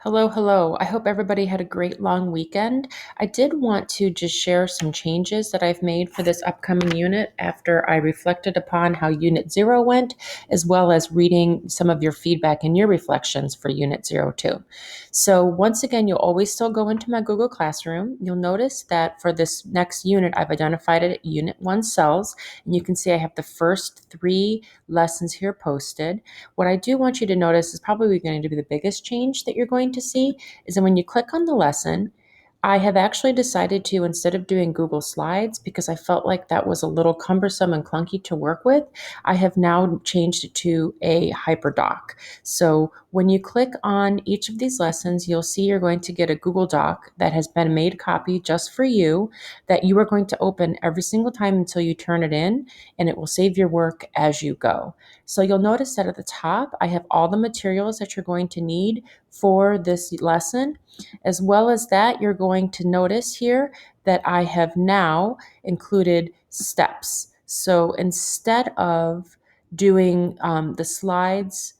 Hello, hello. I hope everybody had a great long weekend. I did want to just share some changes that I've made for this upcoming unit after I reflected upon how Unit 0 went, as well as reading some of your feedback and your reflections for Unit 0 too. So once again, you'll always still go into my Google Classroom. You'll notice that for this next unit, I've identified it at Unit 1 cells, and you can see I have the first three lessons here posted. What I do want you to notice is probably going to be the biggest change that you're going to see is that when you click on the lesson, I have actually decided to, instead of doing Google Slides, because I felt like that was a little cumbersome and clunky to work with, I have now changed it to a HyperDoc. So when you click on each of these lessons, you'll see you're going to get a Google Doc that has been made copy just for you that you are going to open every single time until you turn it in, and it will save your work as you go. So you'll notice that at the top, I have all the materials that you're going to need for this lesson. As well as that, you're going to notice here that I have now included steps. So instead of doing the slides,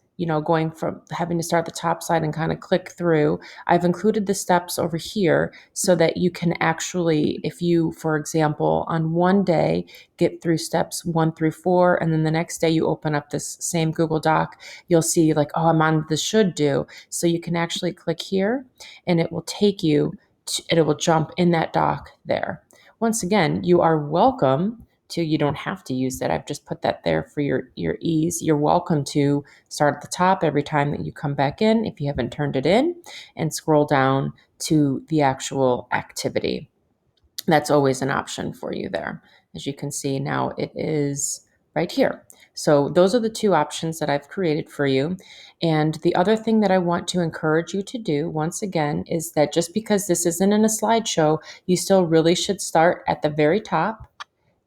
going from having to start the top side and kind of click through, I've included the steps over here so that you can actually, if you, for example, on one day get through steps 1 through 4, and then the next day you open up this same Google Doc, you'll see like, oh, I'm on the should do. So you can actually click here and it will take you, it will jump in that doc there. Once again, you are welcome to, you don't have to use that. I've just put that there for your ease. You're welcome to start at the top every time that you come back in if you haven't turned it in and scroll down to the actual activity. That's always an option for you there. As you can see now, it is right here. So those are the two options that I've created for you. And the other thing that I want to encourage you to do, once again, is that just because this isn't in a slideshow, you still really should start at the very top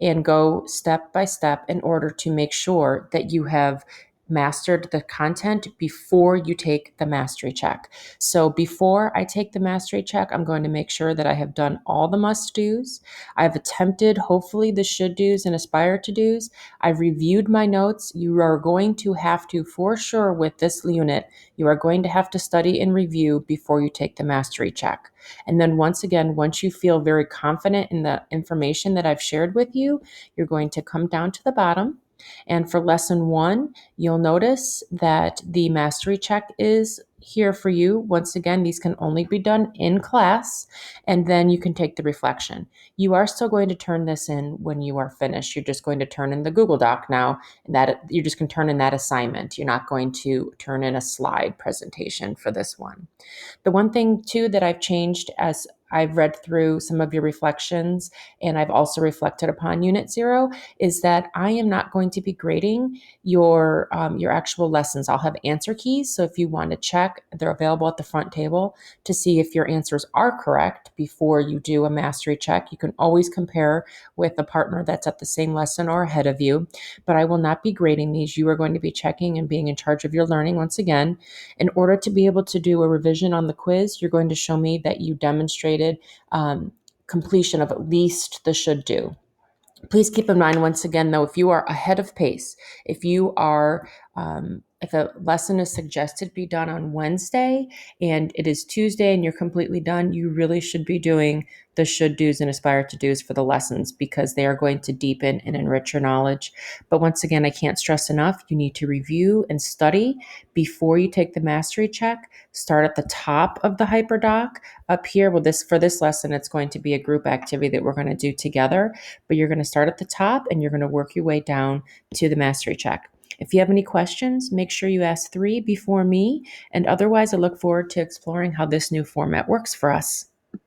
and go step by step in order to make sure that you have mastered the content before you take the mastery check. So before I take the mastery check, I'm going to make sure that I have done all the must do's. I've attempted, hopefully, the should do's and aspire to do's. I've reviewed my notes. You are going to have to, for sure, with this unit, you are going to have to study and review before you take the mastery check. And then once again, once you feel very confident in the information that I've shared with you, you're going to come down to the bottom. And for lesson 1, you'll notice that the mastery check is here for you. Once again, these can only be done in class, and then you can take the reflection. You are still going to turn this in when you are finished. You're just going to turn in the Google Doc now, and that you're just going to turn in that assignment. You're not going to turn in a slide presentation for this one. The one thing too that I've changed as I've read through some of your reflections and I've also reflected upon Unit 0 is that I am not going to be grading your actual lessons. I'll have answer keys. So if you want to check, they're available at the front table to see if your answers are correct before you do a mastery check. You can always compare with a partner that's at the same lesson or ahead of you, but I will not be grading these. You are going to be checking and being in charge of your learning once again. In order to be able to do a revision on the quiz, you're going to show me that you demonstrated completion of at least the should do. Please keep in mind, once again, though, if you are ahead of pace, if you are, if a lesson is suggested be done on Wednesday and it is Tuesday and you're completely done, you really should be doing the should do's and aspire to do's for the lessons because they are going to deepen and enrich your knowledge. But once again, I can't stress enough, you need to review and study before you take the mastery check. Start at the top of the HyperDoc. Up here, well, for this lesson, it's going to be a group activity that we're going to do together, but you're going to start at the top and you're going to work your way down to the mastery check. If you have any questions, make sure you ask 3 before me, and otherwise I look forward to exploring how this new format works for us.